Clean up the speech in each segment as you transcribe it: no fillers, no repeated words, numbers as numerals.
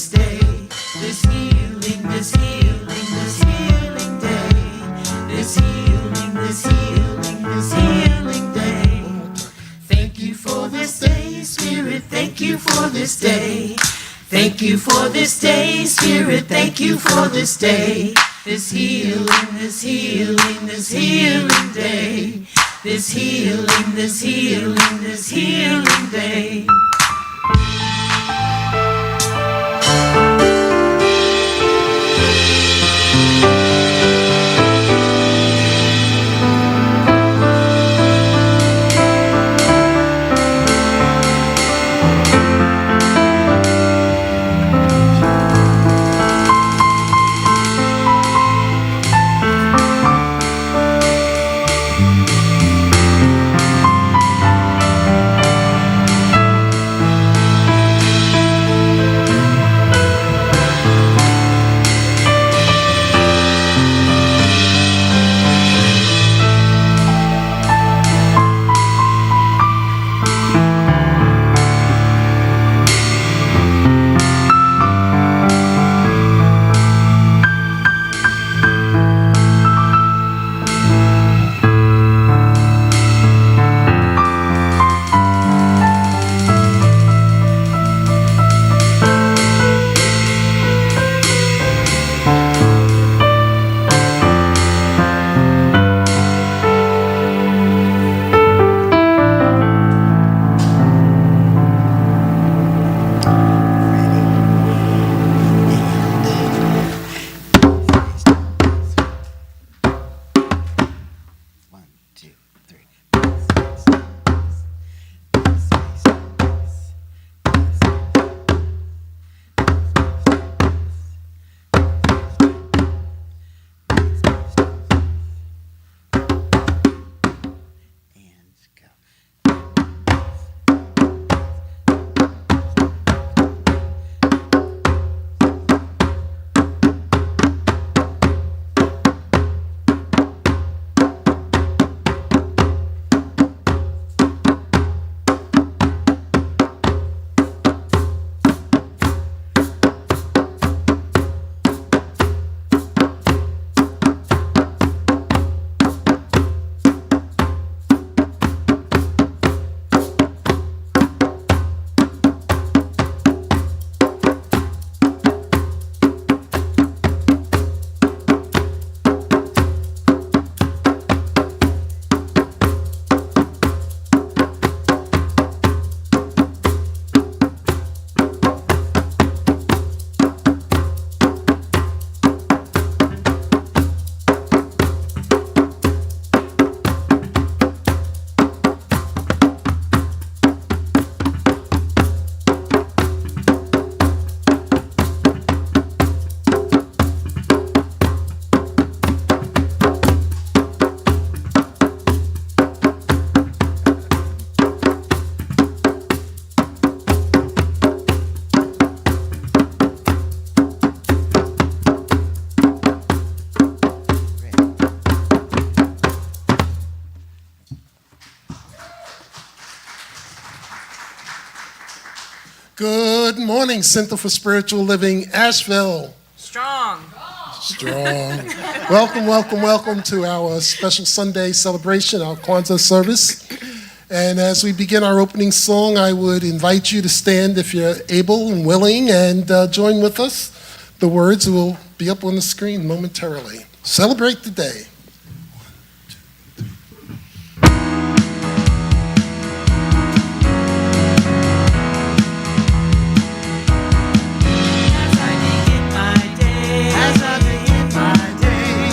this day, this healing, this healing, this healing day, this healing, this healing, this healing day. Thank you for this day, Spirit, thank you for this day. Thank you for this day, Spirit, thank you for this day. This healing, this healing, this healing day. This healing, this healing, this healing day. Good morning, Center for Spiritual Living Asheville. Strong. Welcome, welcome, welcome to our special Sunday celebration, our Kwanzaa service. And as we begin our opening song, I would invite you to stand if you're able and willing and join with us. The words will be up on the screen momentarily. Celebrate the day. As I begin my day,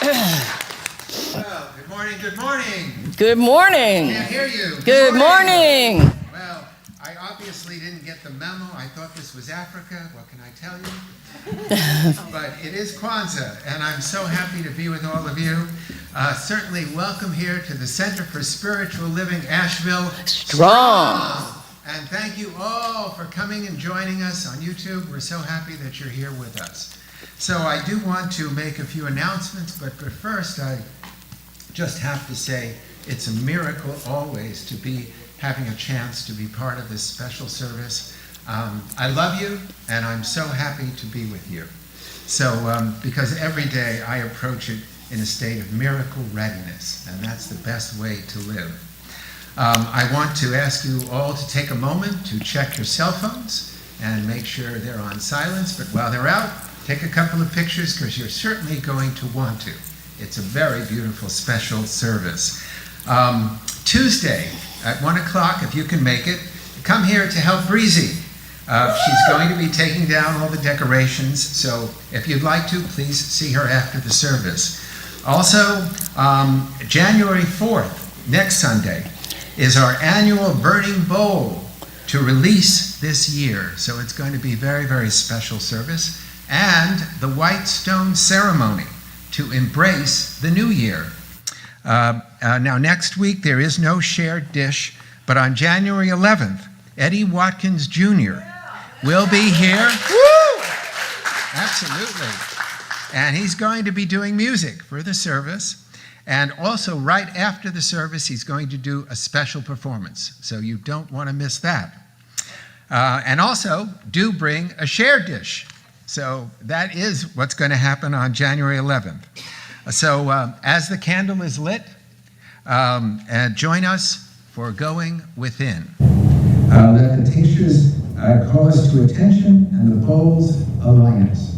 Well, good morning, good morning. Good morning. Can't hear you. Good morning. Well, I obviously didn't get the memo. I thought this was Africa. What can I tell you? But it is Kwanzaa, and I'm so happy to be with all of you. Certainly welcome here to the Center for Spiritual Living Asheville. Strong. And thank you all for coming and joining us on YouTube. We're so happy that you're here with us. So I do want to make a few announcements, but first I just have to say it's a miracle always to be having a chance to be part of this special service. I love you, and I'm so happy to be with you. So, because every day I approach it in a state of miracle readiness, and that's the best way to live. I want to ask you all to take a moment to check your cell phones and make sure they're on silence, but while they're out, take a couple of pictures because you're certainly going to want to. It's a very beautiful special service. Tuesday at 1 o'clock, if you can make it, come here to help Breezy. She's going to be taking down all the decorations, so if you'd like to, please see her after the service. Also, January 4th, next Sunday, is our annual Burning Bowl to release this year. So it's going to be a very, very special service. And the White Stone Ceremony to embrace the new year. Now, next week, there is no shared dish, but on January 11th, Eddie Watkins Jr. will be here. Woo! Absolutely. And he's going to be doing music for the service. And also, right after the service, he's going to do a special performance. So you don't want to miss that. And also, do bring a shared dish. So that is what's going to happen on January 11th. So as the candle is lit, join us for Going Within. Let the tinctures call us to attention and the bowls align us.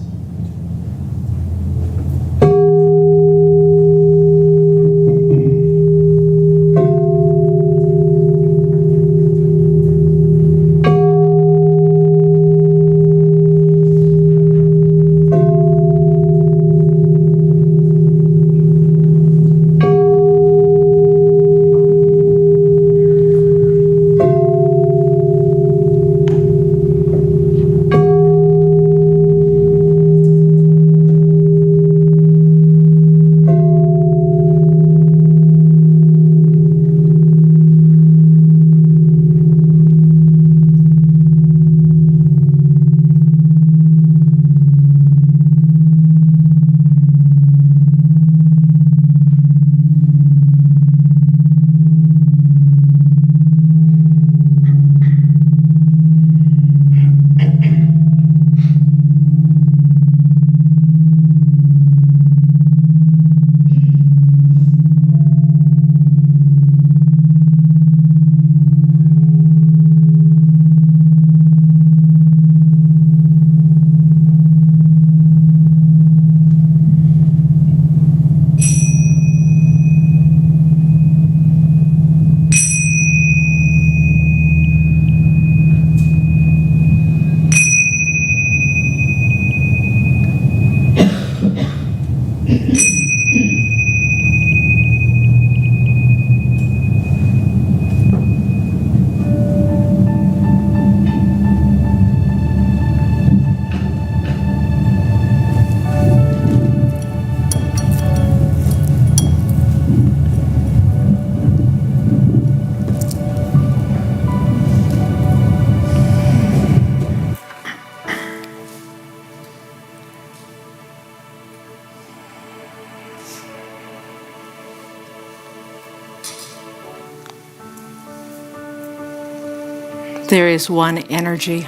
There is one energy,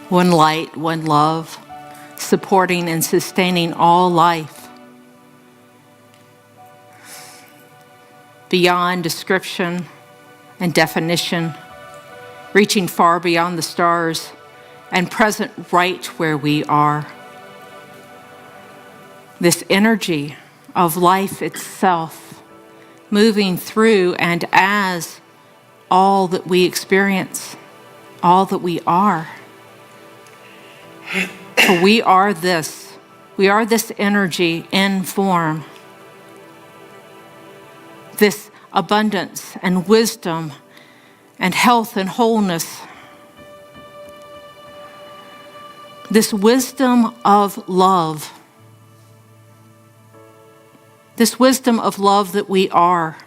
one light, one love, supporting and sustaining all life. Beyond description and definition, reaching far beyond the stars and present right where we are. This energy of life itself, moving through and as all that we experience, all that we are. For we are this, We are this energy in form, this abundance and wisdom and health and wholeness, this wisdom of love, this wisdom of love that we are,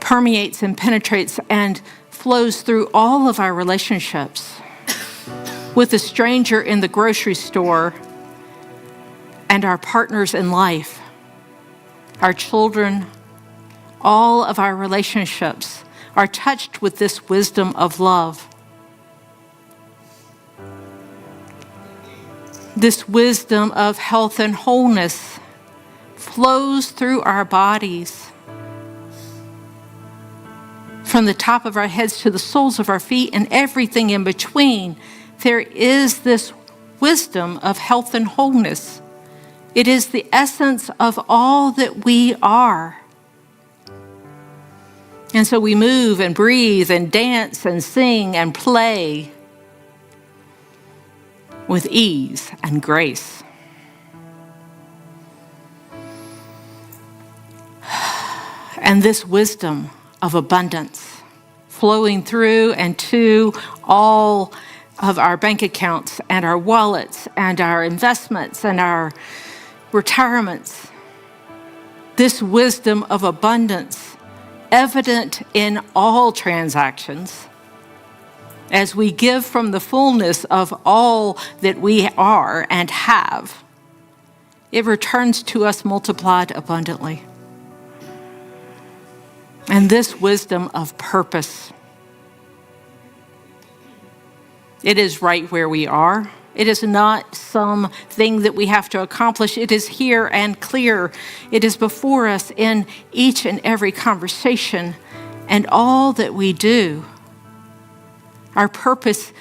permeates and penetrates and flows through all of our relationships, with a stranger in the grocery store and our partners in life, our children. All of our relationships are touched with this wisdom of love. This wisdom of health and wholeness flows through our bodies, from the top of our heads to the soles of our feet and everything in between. There is this wisdom of health and wholeness. It is the essence of all that we are. And so we move and breathe and dance and sing and play with ease and grace. And this wisdom of abundance flowing through and to all of our bank accounts and our wallets and our investments and our retirements. This wisdom of abundance evident in all transactions as we give from the fullness of all that we are and have. It returns to us multiplied abundantly. And this wisdom of purpose. It is right where we are. It is not something that we have to accomplish. It is here and clear. It is before us in each and every conversation and all that we do. Our purpose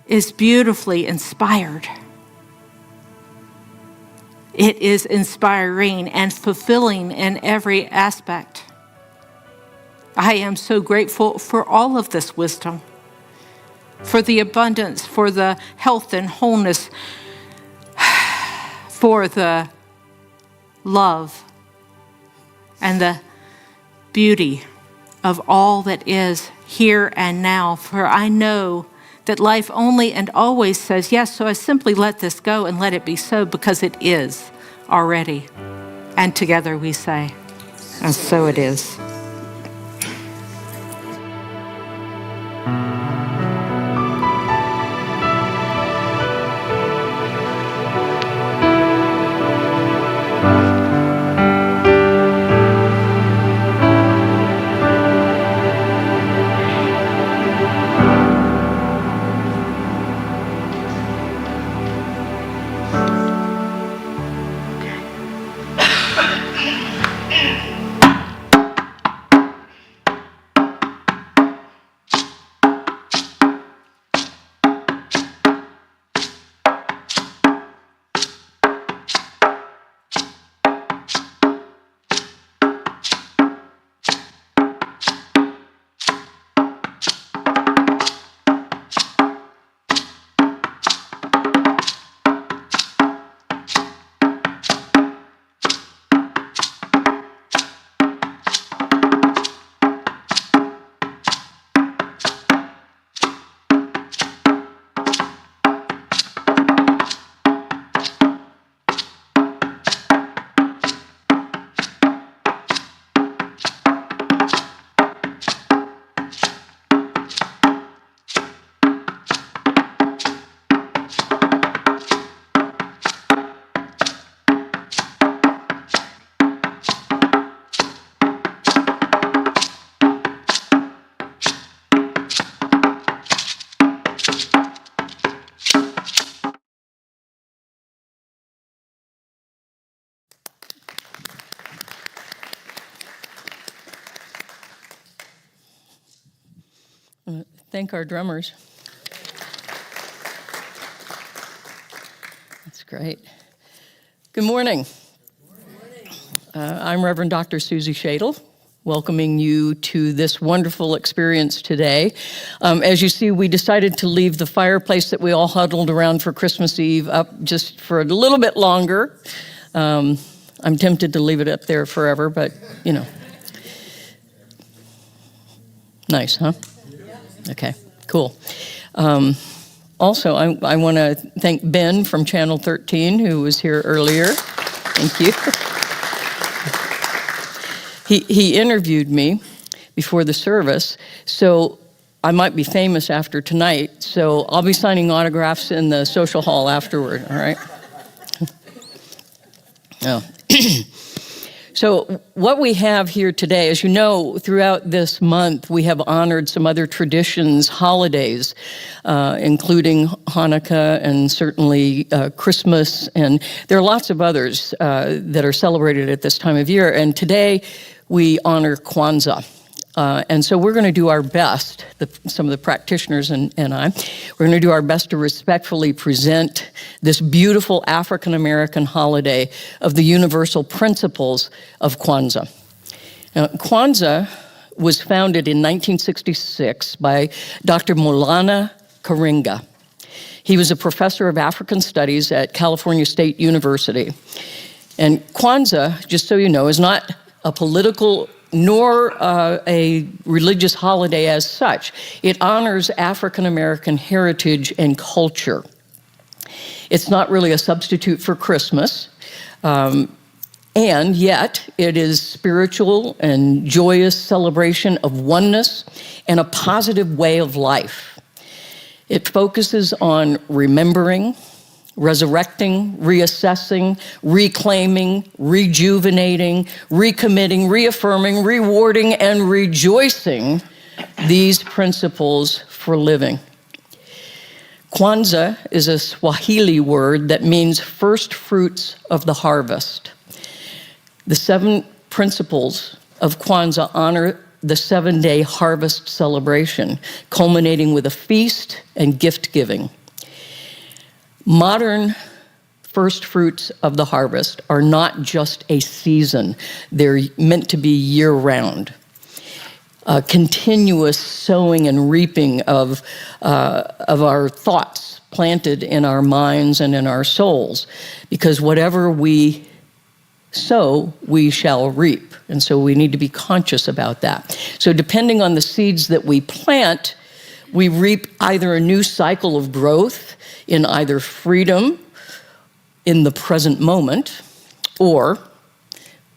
is beautifully inspired. It is inspiring and fulfilling in every aspect. I am so grateful for all of this wisdom, for the abundance, for the health and wholeness, for the love and the beauty of all that is here and now. For I know that life only and always says yes, so I simply let this go and let it be so, because it is already. And together we say, and so it is. Thank our drummers. That's great. Good morning. I'm Reverend Dr. Suzi Schadle, welcoming you to this wonderful experience today. As you see, we decided to leave the fireplace that we all huddled around for Christmas Eve up just for a little bit longer. I'm tempted to leave it up there forever, but, you know. Nice, huh? Okay, cool. Also, I want to thank Ben from Channel 13, who was here earlier. Thank you. He interviewed me before the service, so I might be famous after tonight, so I'll be signing autographs in the social hall afterward, all right? Oh. So what we have here today, as you know, throughout this month, we have honored some other traditions, holidays, including Hanukkah and certainly Christmas, and there are lots of others that are celebrated at this time of year. And today, we honor Kwanzaa. And so we're going to do our best, some of the practitioners and I, we're going to do our best to respectfully present this beautiful African-American holiday of the universal principles of Kwanzaa. Now, Kwanzaa was founded in 1966 by Dr. Maulana Karinga. He was a professor of African Studies at California State University. And Kwanzaa, just so you know, is not a political nor a religious holiday as such. It honors African-American heritage and culture. It's not really a substitute for Christmas, and yet it is spiritual and joyous celebration of oneness and a positive way of life. It focuses on remembering, resurrecting, reassessing, reclaiming, rejuvenating, recommitting, reaffirming, rewarding, and rejoicing these principles for living. Kwanzaa is a Swahili word that means first fruits of the harvest. The 7 principles of Kwanzaa honor the 7-day harvest celebration, culminating with a feast and gift giving. Modern first fruits of the harvest are not just a season. They're meant to be year-round. Continuous sowing and reaping of our thoughts planted in our minds and in our souls. Because whatever we sow, we shall reap. And so we need to be conscious about that. So depending on the seeds that we plant, we reap either a new cycle of growth in either freedom in the present moment, or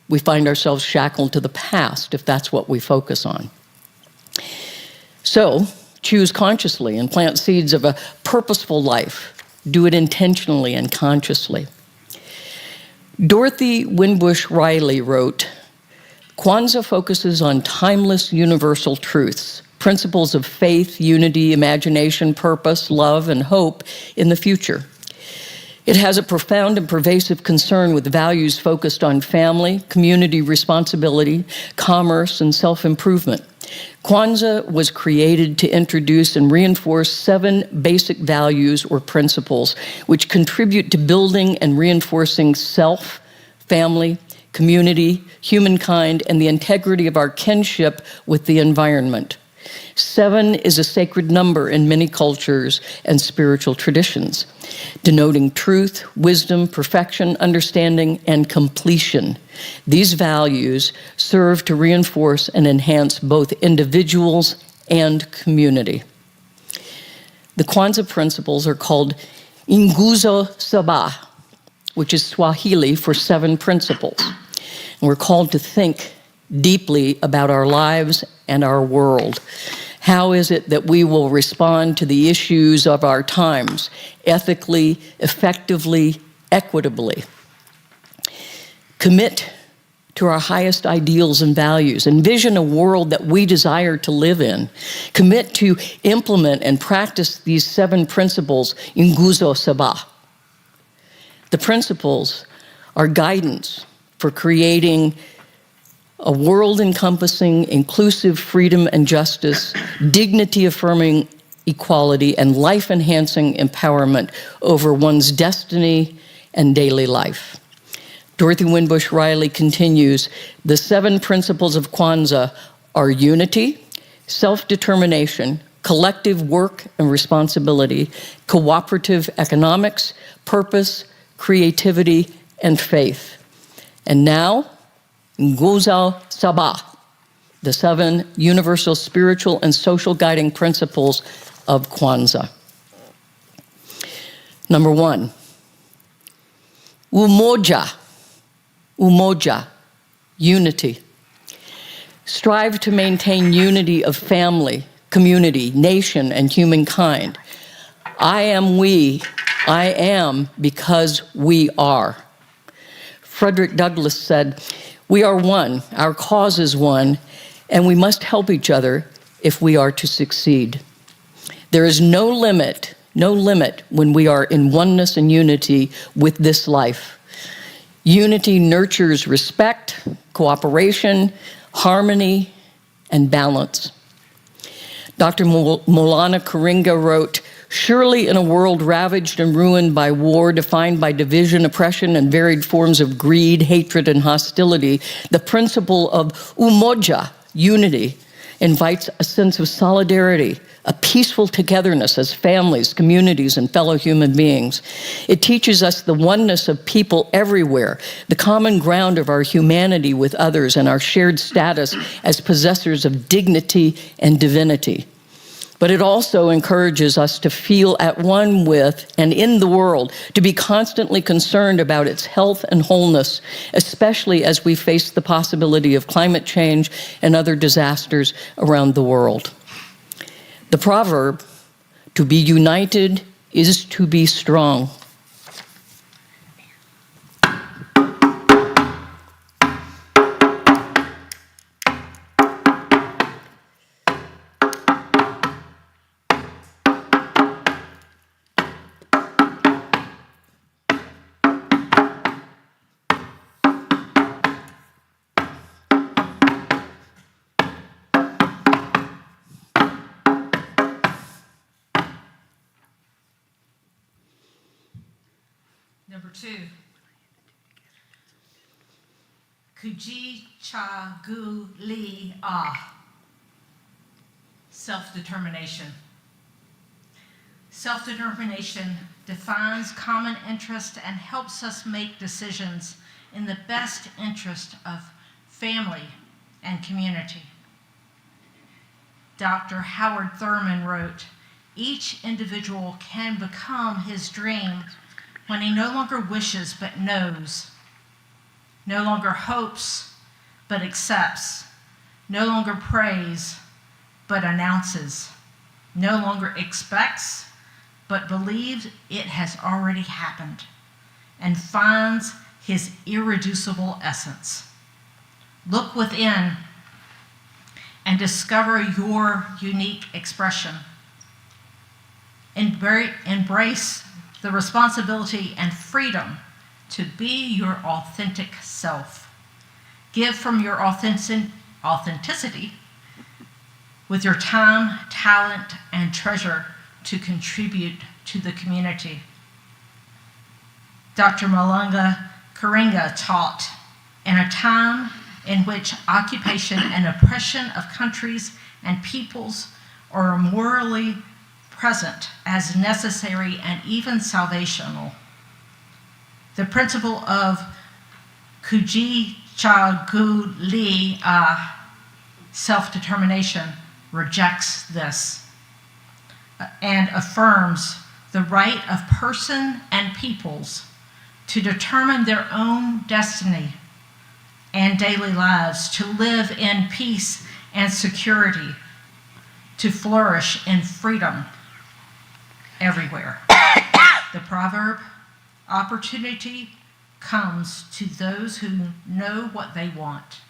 we find ourselves shackled to the past if that's what we focus on. So choose consciously and plant seeds of a purposeful life. Do it intentionally and consciously. Dorothy Winbush Riley wrote, Kwanzaa focuses on timeless universal truths, principles of faith, unity, imagination, purpose, love, and hope in the future. It has a profound and pervasive concern with values focused on family, community responsibility, commerce, and self-improvement. Kwanzaa was created to introduce and reinforce 7 basic values or principles which contribute to building and reinforcing self, family, community, humankind, and the integrity of our kinship with the environment. 7 is a sacred number in many cultures and spiritual traditions, denoting truth, wisdom, perfection, understanding, and completion. These values serve to reinforce and enhance both individuals and community. The Kwanzaa principles are called Nguzo Saba, which is Swahili for 7 principles. And we're called to think deeply about our lives and our world. How is it that we will respond to the issues of our times ethically, effectively, equitably? Commit to our highest ideals and values. Envision a world that we desire to live in. Commit to implement and practice these 7 principles in Nguzo Saba. The principles are guidance for creating a world encompassing inclusive freedom and justice, dignity affirming equality, and life enhancing empowerment over one's destiny and daily life. Dorothy Winbush Riley continues, the 7 principles of Kwanzaa are unity, self-determination, collective work and responsibility, cooperative economics, purpose, creativity, and faith. And now, Nguzo Saba, the 7 universal spiritual and social guiding principles of Kwanzaa. Number 1, Umoja, unity. Strive to maintain unity of family, community, nation, and humankind. I am we, I am because we are. Frederick Douglass said, we are one, our cause is one, and we must help each other if we are to succeed. There is no limit when we are in oneness and unity with this life. Unity nurtures respect, cooperation, harmony, and balance. Dr. Maulana Karinga wrote, surely in a world ravaged and ruined by war, defined by division, oppression, and varied forms of greed, hatred, and hostility, the principle of Umoja, unity, invites a sense of solidarity, a peaceful togetherness as families, communities, and fellow human beings. It teaches us the oneness of people everywhere, the common ground of our humanity with others, and our shared status as possessors of dignity and divinity. But it also encourages us to feel at one with and in the world, to be constantly concerned about its health and wholeness, especially as we face the possibility of climate change and other disasters around the world. The proverb, to be united is to be strong. Number 2, Kujichagulia, self-determination. Self-determination defines common interest and helps us make decisions in the best interest of family and community. Dr. Howard Thurman wrote, each individual can become his dream when he no longer wishes but knows, no longer hopes but accepts, no longer prays but announces, no longer expects but believes it has already happened, and finds his irreducible essence. Look within and discover your unique expression. Embrace the responsibility and freedom to be your authentic self. Give from your authenticity with your time, talent, and treasure to contribute to the community. Dr. Maulana Karinga taught, in a time in which occupation and oppression of countries and peoples are morally present as necessary and even salvational, the principle of Kujichagulia, self-determination, rejects this and affirms the right of person and peoples to determine their own destiny and daily lives, to live in peace and security, to flourish in freedom everywhere. The proverb, opportunity comes to those who know what they want.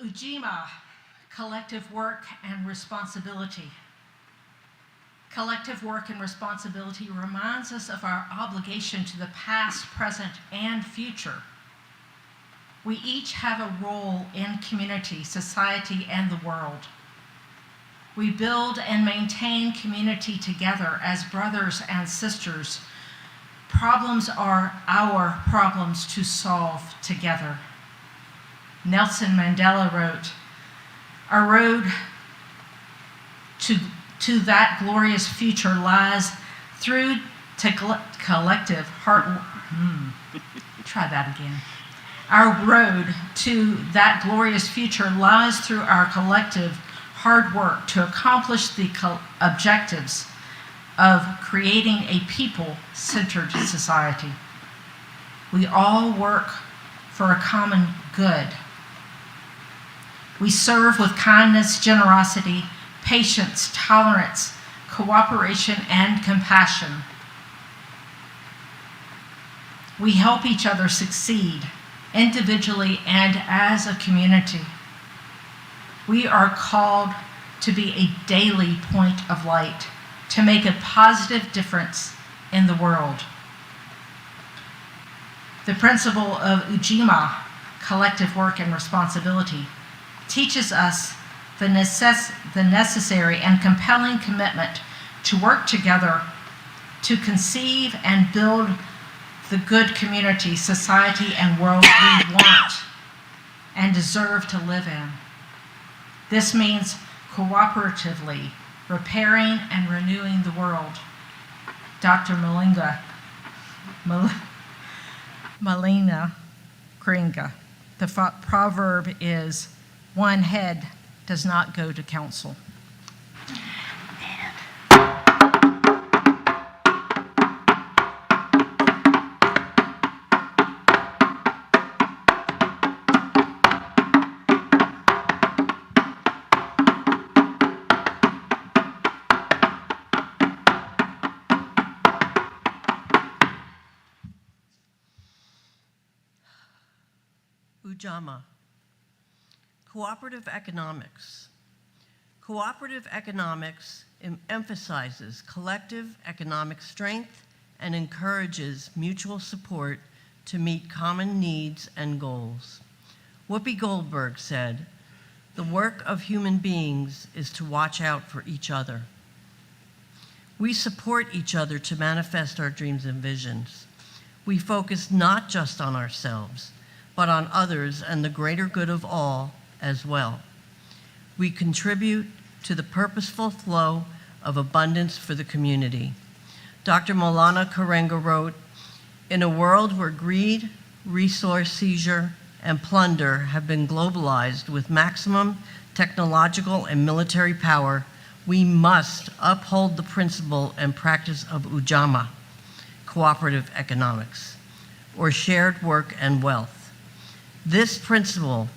Ujima, collective work and responsibility. Collective work and responsibility reminds us of our obligation to the past, present, and future. We each have a role in community, society, and the world. We build and maintain community together as brothers and sisters. Problems are our problems to solve together. Nelson Mandela wrote, "Our road to that glorious future lies through collective heart." Try that again. Our road to that glorious future lies through our collective hard work to accomplish the objectives of creating a people-centered society. We all work for a common good. We serve with kindness, generosity, patience, tolerance, cooperation, and compassion. We help each other succeed individually and as a community. We are called to be a daily point of light, to make a positive difference in the world. The principle of Ujima, collective work and responsibility, teaches us the necessary and compelling commitment to work together to conceive and build the good community, society, and world we want and deserve to live in. This means cooperatively repairing and renewing the world. Dr. Malina Kringa. The proverb is, "One head does not go to council." Ujamaa. Cooperative economics. Cooperative economics emphasizes collective economic strength and encourages mutual support to meet common needs and goals. Whoopi Goldberg said, "The work of human beings is to watch out for each other." We support each other to manifest our dreams and visions. We focus not just on ourselves, but on others and the greater good of all as well. We contribute to the purposeful flow of abundance for the community. Dr. Maulana Karenga wrote, "In a world where greed, resource seizure, and plunder have been globalized with maximum technological and military power, we must uphold the principle and practice of Ujamaa, cooperative economics, or shared work and wealth. This principle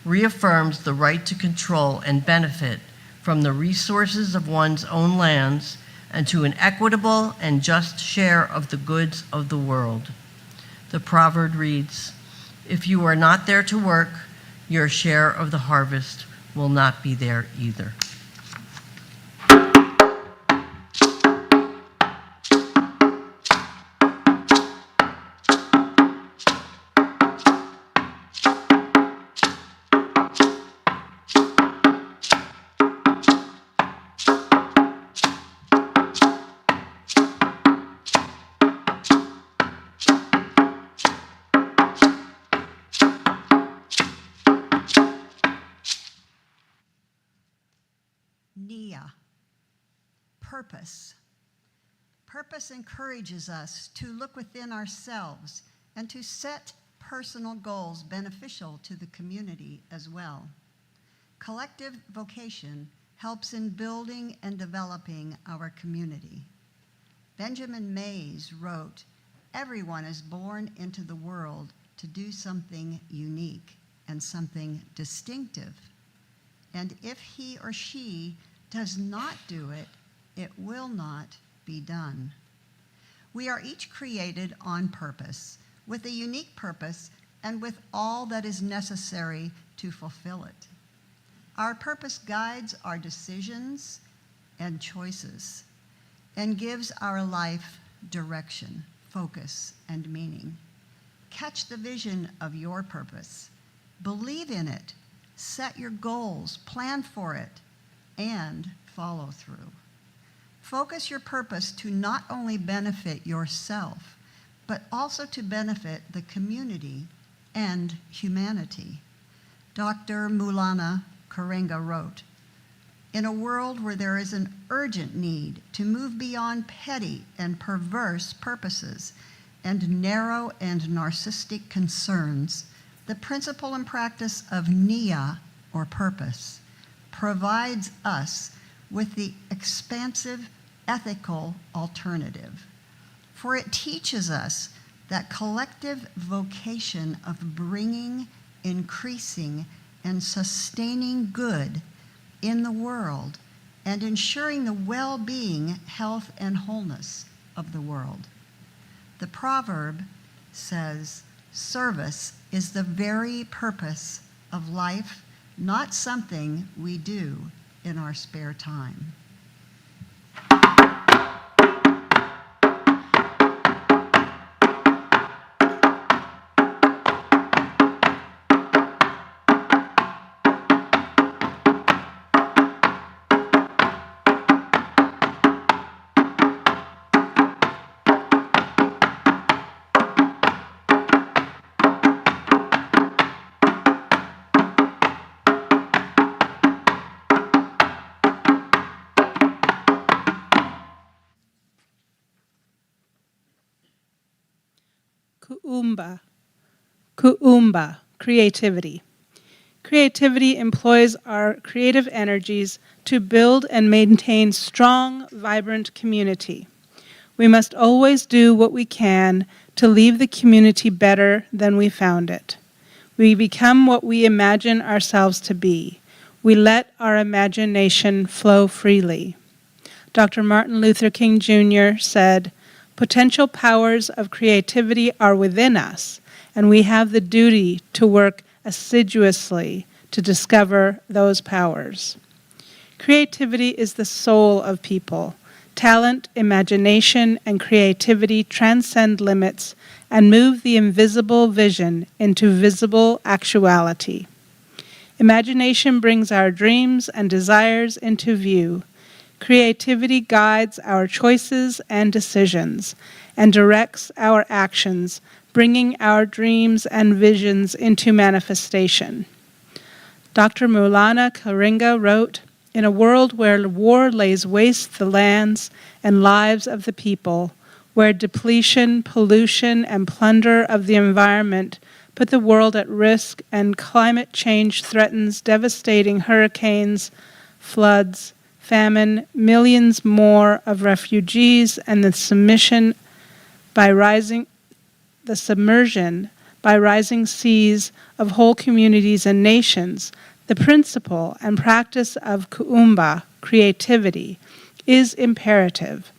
reaffirms the right to control and benefit from the resources of one's own lands and to an equitable and just share of the goods of the world." The proverb reads, "If you are not there to work, your share of the harvest will not be there either." Nia, purpose. Purpose encourages us to look within ourselves and to set personal goals beneficial to the community as well. Collective vocation helps in building and developing our community. Benjamin Mays wrote, "Everyone is born into the world to do something unique and something distinctive. And if he or she does not do it, it will not be done." We are each created on purpose, with a unique purpose and with all that is necessary to fulfill it. Our purpose guides our decisions and choices. and gives our life direction, focus, and meaning. Catch the vision of your purpose. Believe in it. Set your goals, plan for it, and follow through. Focus your purpose to not only benefit yourself, but also to benefit the community and humanity. Dr. Maulana Karenga wrote, "In a world where there is an urgent need to move beyond petty and perverse purposes and narrow and narcissistic concerns, the principle and practice of niyyah, or purpose, provides us with the expansive ethical alternative. For it teaches us that collective vocation of bringing, increasing, and sustaining good in the world and ensuring the well-being, health, and wholeness of the world." The proverb says, "Service is the very purpose of life, not something we do in our spare time." Kuumba. Kuumba, creativity. Creativity employs our creative energies to build and maintain strong, vibrant community. We must always do what we can to leave the community better than we found it. We become what we imagine ourselves to be. We let our imagination flow freely. Dr. Martin Luther King Jr. said, "Potential powers of creativity are within us, and we have the duty to work assiduously to discover those powers." Creativity is the soul of people. Talent, imagination, and creativity transcend limits and move the invisible vision into visible actuality. Imagination brings our dreams and desires into view. Creativity guides our choices and decisions and directs our actions, bringing our dreams and visions into manifestation. Dr. Maulana Karenga wrote, "In a world where war lays waste the lands and lives of the people, where depletion, pollution, and plunder of the environment put the world at risk and climate change threatens devastating hurricanes, floods, famine, millions more of refugees, and the submersion by rising seas of whole communities and nations, the principle and practice of Kuumba, creativity, is imperative,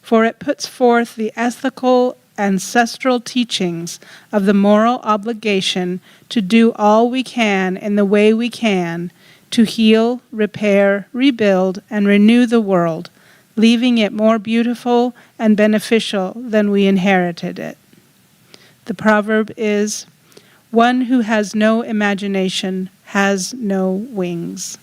for it puts forth the ethical ancestral teachings of the moral obligation to do all we can in the way we can to heal, repair, rebuild, and renew the world, leaving it more beautiful and beneficial than we inherited it." The proverb is, "One who has no imagination has no wings."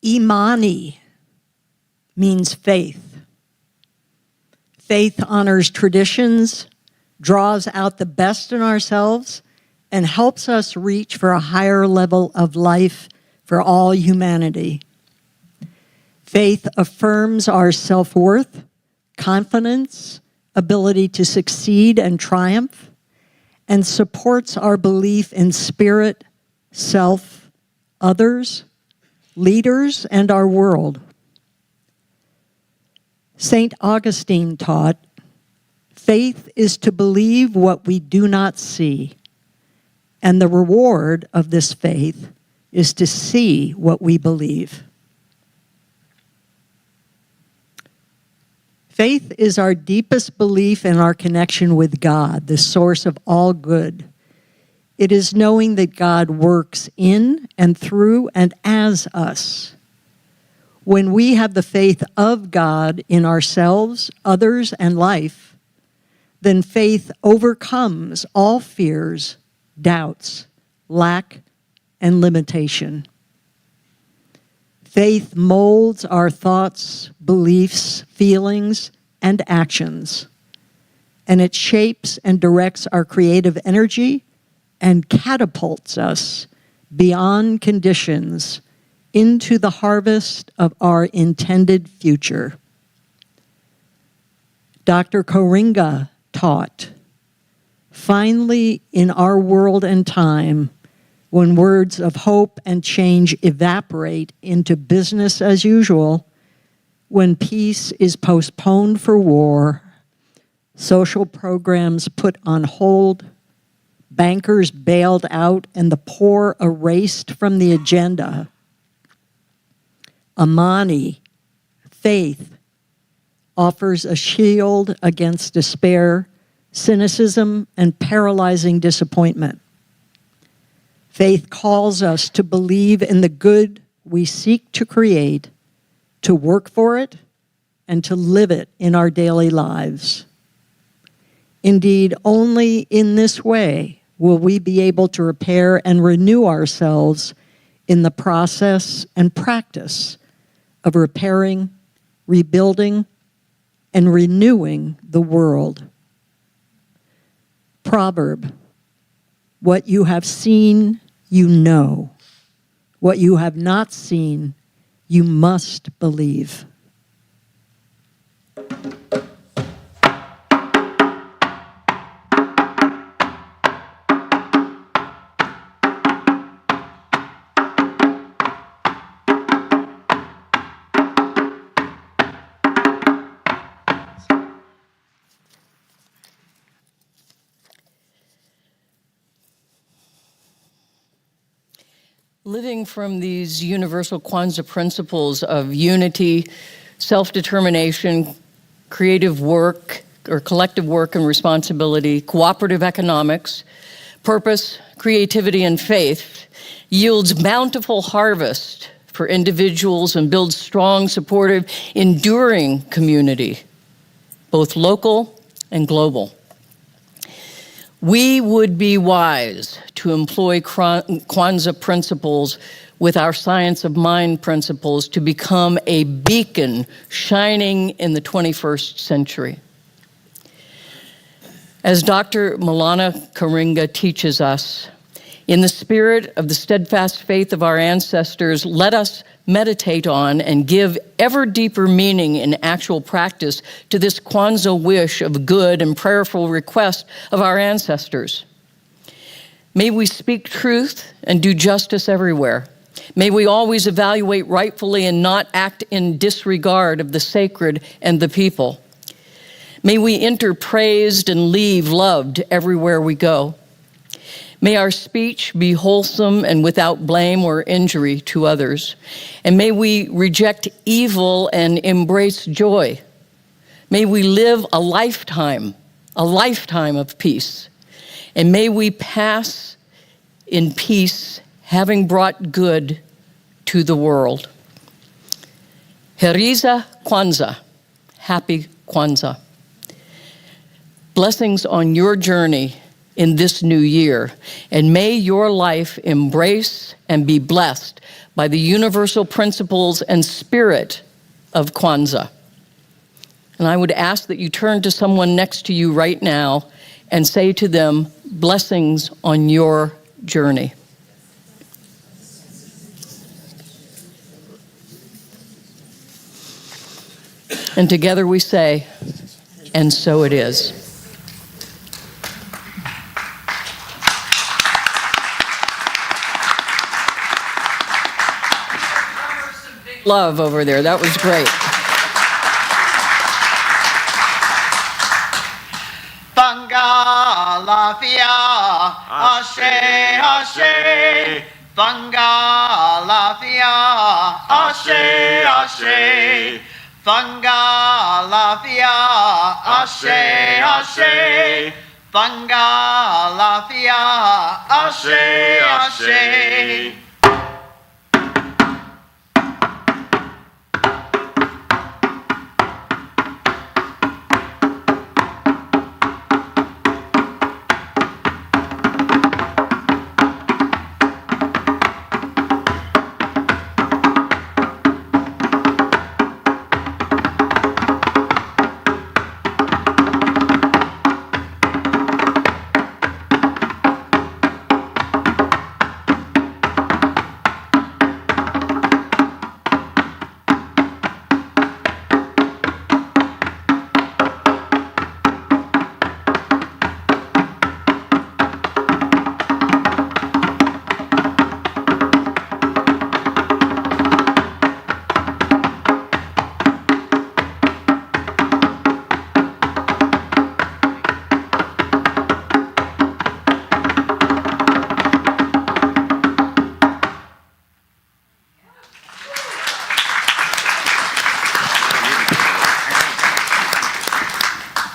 Imani means faith. Faith honors traditions, draws out the best in ourselves, and helps us reach for a higher level of life for all humanity. Faith affirms our self-worth, confidence, ability to succeed and triumph, and supports our belief in spirit, self, others, leaders, and our world. St. Augustine taught, faith is to believe what we do not see, and the reward of this faith is to see what we believe. Faith is our deepest belief in our connection with God, the source of all good. It is knowing that God works in and through and as us. When we have the faith of God in ourselves, others, and life, then faith overcomes all fears, doubts, lack, and limitation. Faith molds our thoughts, beliefs, feelings, and actions, and it shapes and directs our creative energy and catapults us beyond conditions into the harvest of our intended future. Dr. Coringa taught, finally, in our world and time, when words of hope and change evaporate into business as usual, when peace is postponed for war, social programs put on hold, bankers bailed out, and the poor erased from the agenda, Imani, faith, offers a shield against despair, cynicism, and paralyzing disappointment. Faith calls us to believe in the good we seek to create, to work for it, and to live it in our daily lives. Indeed, only in this way will we be able to repair and renew ourselves in the process and practice of repairing, rebuilding, and renewing the world. Proverb, what you have seen, you know. What you have not seen, you must believe. Living from these universal Kwanzaa principles of unity, self-determination, creative work, or collective work and responsibility, cooperative economics, purpose, creativity, and faith, yields bountiful harvest for individuals and builds strong, supportive, enduring community, both local and global. We would be wise to employ Kwanzaa principles with our science of mind principles to become a beacon shining in the 21st century. As Dr. Malana Karinga teaches us, in the spirit of the steadfast faith of our ancestors, let us meditate on and give ever deeper meaning in actual practice to this Kwanzaa wish of good and prayerful request of our ancestors. May we speak truth and do justice everywhere. May we always evaluate rightfully and not act in disregard of the sacred and the people. May we enter praised and leave loved everywhere we go. May our speech be wholesome and without blame or injury to others. And may we reject evil and embrace joy. May we live a lifetime of peace. And may we pass in peace, having brought good to the world. Heriza Kwanzaa, happy Kwanzaa. Blessings on your journey in this new year, and may your life embrace and be blessed by the universal principles and spirit of Kwanzaa. And I would ask that you turn to someone next to you right now and say to them, blessings on your journey. And together we say, and so it is. Love over there. That was great. Banga lafia, ashe, ashe. Banga lafia, ashe, ashe. Banga lafia, ashe, ashe. Banga lafia, ashe, ashe.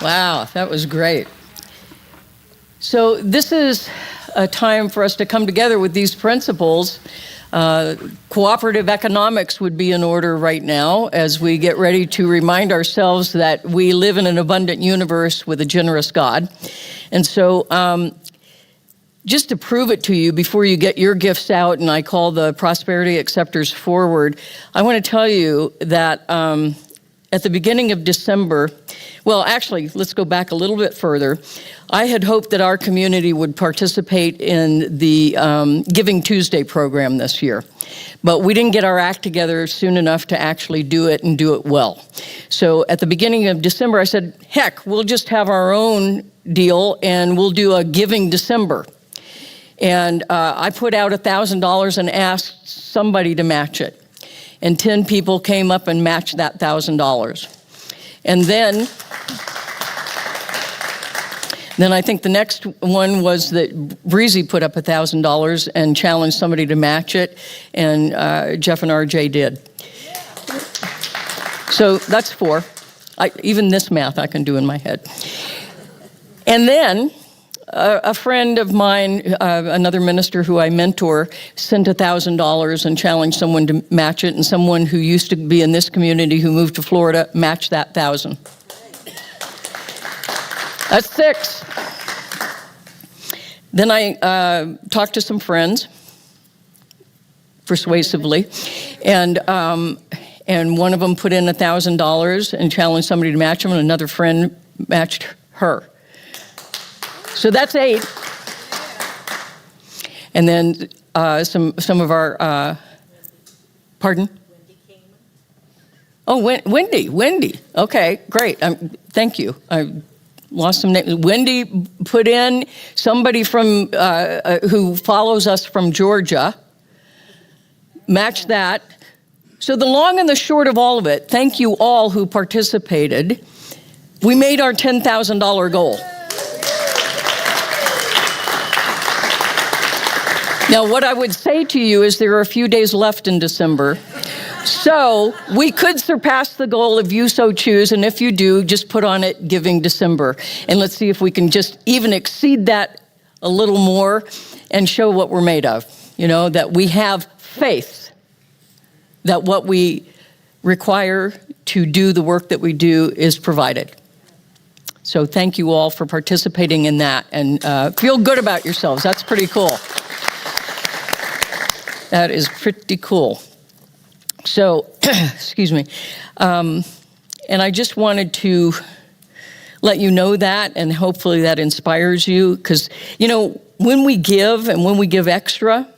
Wow, that was great. So this is a time for us to come together with these principles. Cooperative economics would be in order right now as we get ready to remind ourselves that we live in an abundant universe with a generous God. And so just to prove it to you before you get your gifts out and I call the prosperity acceptors forward, I want to tell you that at the beginning of December, well, actually, let's go back a little bit further. I had hoped that our community would participate in the Giving Tuesday program this year, but we didn't get our act together soon enough to actually do it and do it well. So at the beginning of December, I said, heck, we'll just have our own deal and we'll do a Giving December. And I put out $1,000 and asked somebody to match it. And 10 people came up and matched that $1,000. And then I think the next one was that Breezy put up $1,000 and challenged somebody to match it, and Jeff and RJ did. So that's 4. Even this math I can do in my head. And then a friend of mine, another minister who I mentor, sent $1,000 and challenged someone to match it, and someone who used to be in this community who moved to Florida matched that $1,000. That's 6. Then I talked to some friends, persuasively, and one of them put in $1,000 and challenged somebody to match him, and another friend matched her. So that's 8. And then some of our, pardon? Oh, Wendy. Okay, great. Thank you. I lost some names. Wendy put in somebody from who follows us from Georgia. Match that. So the long and the short of all of it, thank you all who participated. We made our $10,000 goal. Now, what I would say to you is there are a few days left in December. So we could surpass the goal if you so choose, and if you do, just put on it Giving December. And let's see if we can just even exceed that a little more and show what we're made of. You know, that we have faith, that what we require to do the work that we do is provided. So thank you all for participating in that, and feel good about yourselves. That's pretty cool. That is pretty cool. So, excuse me. And I just wanted to let you know that, and hopefully that inspires you, because, you know, when we give and when we give extra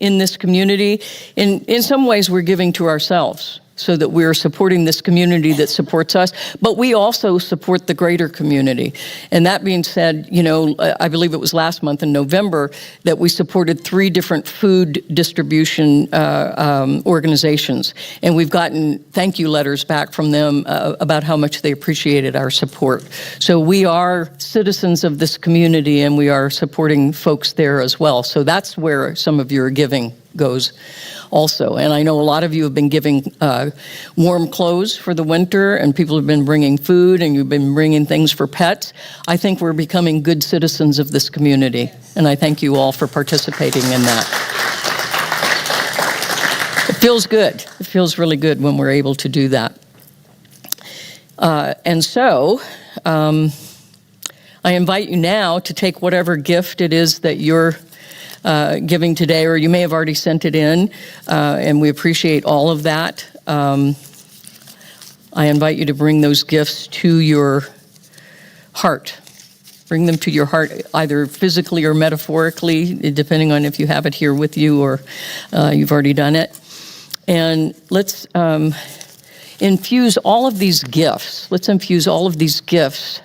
in this community, in some ways we're giving to ourselves. so that we're supporting this community that supports us, but we also support the greater community. And that being said, you know, I believe it was last month in November that we supported 3 different food distribution organizations. And we've gotten thank you letters back from them about how much they appreciated our support. So we are citizens of this community, and we are supporting folks there as well. So that's where some of your giving goes also. And I know a lot of you have been giving warm clothes for the winter, and people have been bringing food, and you've been bringing things for pets. I think we're becoming good citizens of this community, and I thank you all for participating in that. It feels good. It feels really good when we're able to do that. And so I invite you now to take whatever gift it is that you're giving today, or you may have already sent it in, and we appreciate all of that. I invite you to bring those gifts to your heart. Bring them to your heart, either physically or metaphorically, depending on if you have it here with you or you've already done it. And let's infuse all of these gifts. Let's infuse all of these gifts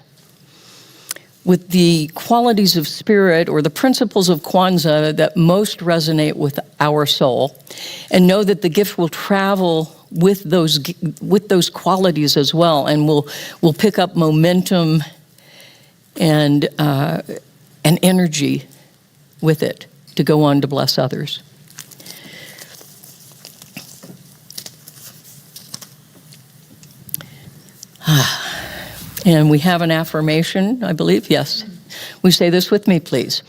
with the qualities of spirit or the principles of Kwanzaa that most resonate with our soul, and know that the gift will travel with those qualities as well, and will pick up momentum and energy with it to go on to bless others. And we have an affirmation, I believe. Yes. We say this with me, please.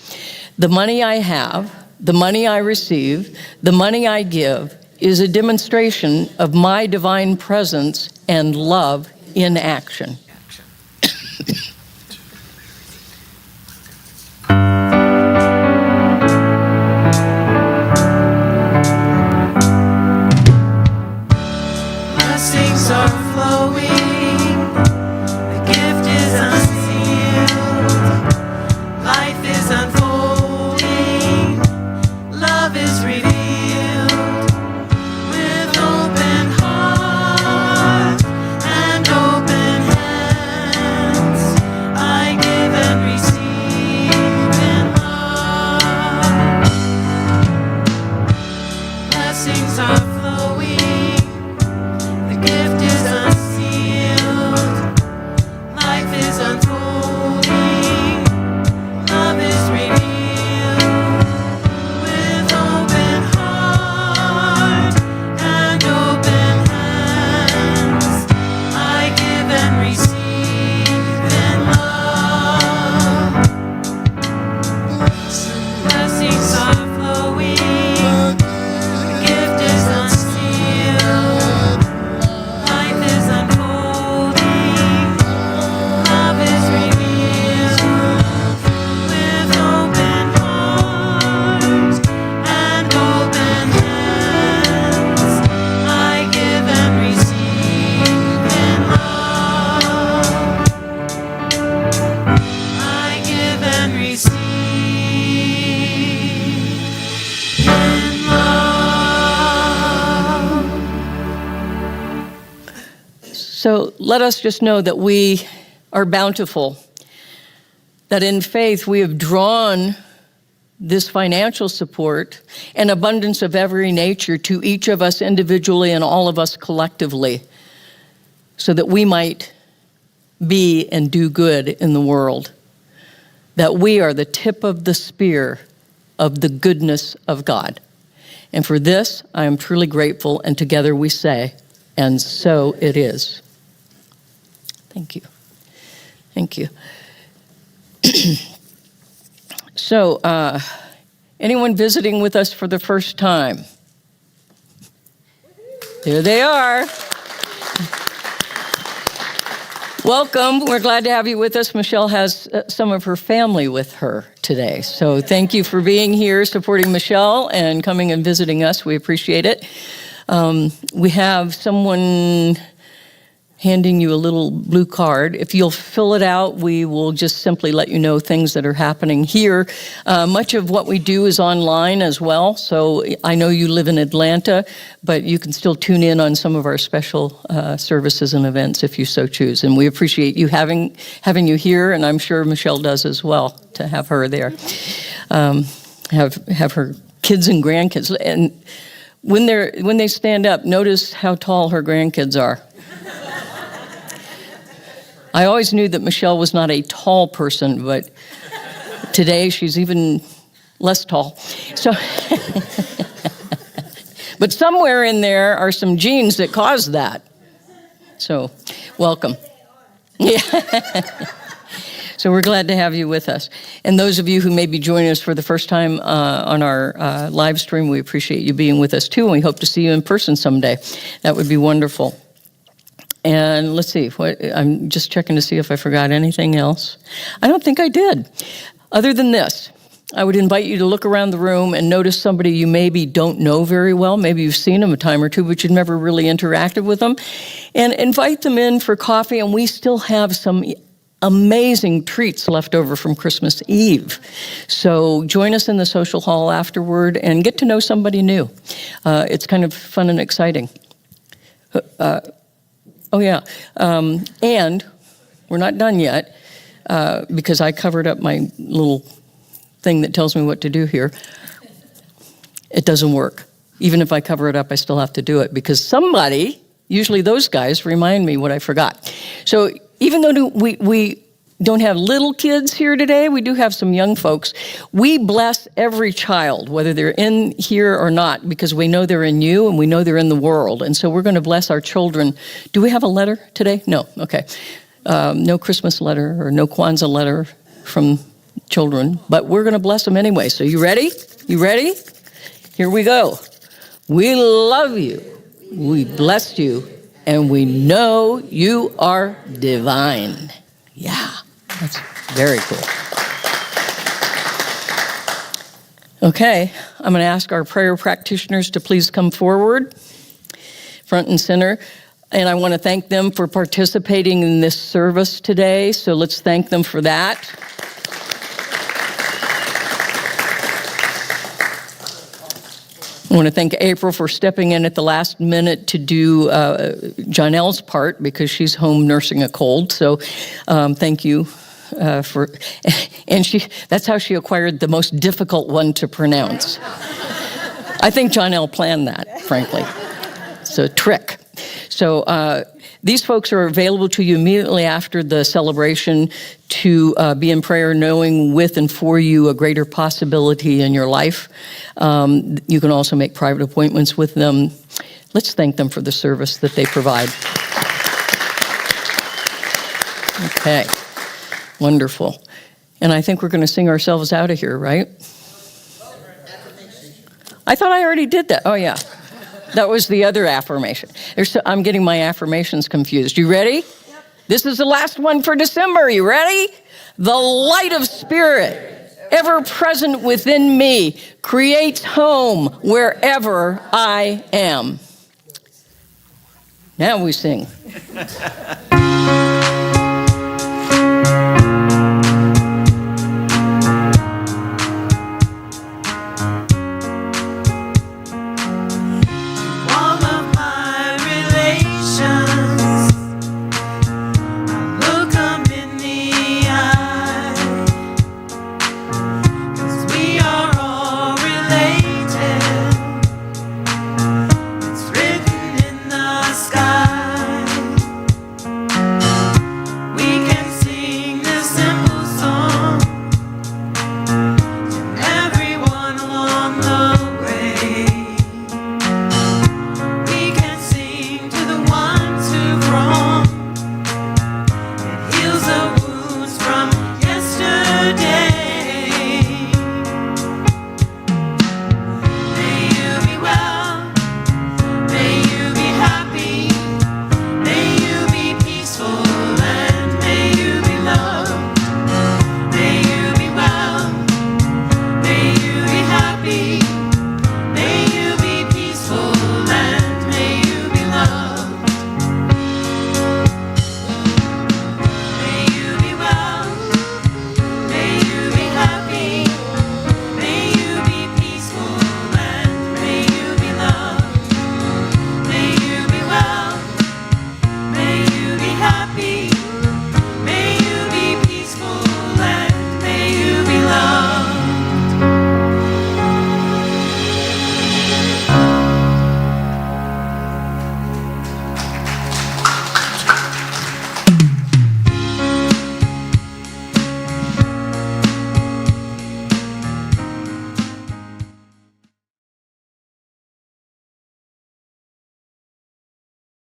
The money I have, the money I receive, the money I give is a demonstration of my divine presence and love in action. Blessings are flowing. So let us just know that we are bountiful, that in faith we have drawn this financial support and abundance of every nature to each of us individually and all of us collectively, so that we might be and do good in the world, that we are the tip of the spear of the goodness of God. And for this, I am truly grateful, and together we say, and so it is. Thank you. Thank you. So, anyone visiting with us for the first time? There they are. Welcome. We're glad to have you with us. Michelle has some of her family with her today. So thank you for being here, supporting Michelle, and coming and visiting us. We appreciate it. We have someone handing you a little blue card. If you'll fill it out, we will just simply let you know things that are happening here. Much of what we do is online as well, so I know you live in Atlanta, but you can still tune in on some of our special services and events if you so choose. And we appreciate you having you here, and I'm sure Michelle does as well, to have her there. Have her kids and grandkids. And when they stand up, notice how tall her grandkids are. I always knew that Michelle was not a tall person, but today she's even less tall. So, but somewhere in there are some genes that cause that. So, welcome. Yeah. So we're glad to have you with us. And those of you who may be joining us for the first time on our live stream, we appreciate you being with us too, and we hope to see you in person someday. That would be wonderful. And let's see, I'm just checking to see if I forgot anything else. I don't think I did. Other than this, I would invite you to look around the room and notice somebody you maybe don't know very well. Maybe you've seen them a time or two, but you've never really interacted with them. And invite them in for coffee, and we still have some amazing treats left over from Christmas Eve. So join us in the social hall afterward and get to know somebody new. It's kind of fun and exciting. And we're not done yet because I covered up my little thing that tells me what to do here. It doesn't work. Even if I cover it up, I still have to do it because somebody, usually those guys, remind me what I forgot. So even though we don't have little kids here today, we do have some young folks. We bless every child, whether they're in here or not, because we know they're in you and we know they're in the world. And so we're going to bless our children. Do we have a letter today? No. Okay. No Christmas letter or no Kwanzaa letter from children, but we're going to bless them anyway. So you ready? You ready? Here we go. We love you. We bless you. And we know you are divine. Yeah, that's very cool. Okay, I'm going to ask our prayer practitioners to please come forward, front and center. And I want to thank them for participating in this service today. So let's thank them for that. I want to thank April for stepping in at the last minute to do Janelle's part because she's home nursing a cold. So thank you for, and that's how she acquired the most difficult one to pronounce. I think Janelle planned that, frankly. It's a trick. So these folks are available to you immediately after the celebration to be in prayer, knowing with and for you a greater possibility in your life. You can also make private appointments with them. Let's thank them for the service that they provide. Okay, wonderful. And I think we're going to sing ourselves out of here, right? I thought I already did that. Oh, yeah. That was the other affirmation. I'm getting my affirmations confused. You ready? Yep. This is the last one for December. You ready? The light of spirit, ever present within me, creates home wherever I am. Now we sing.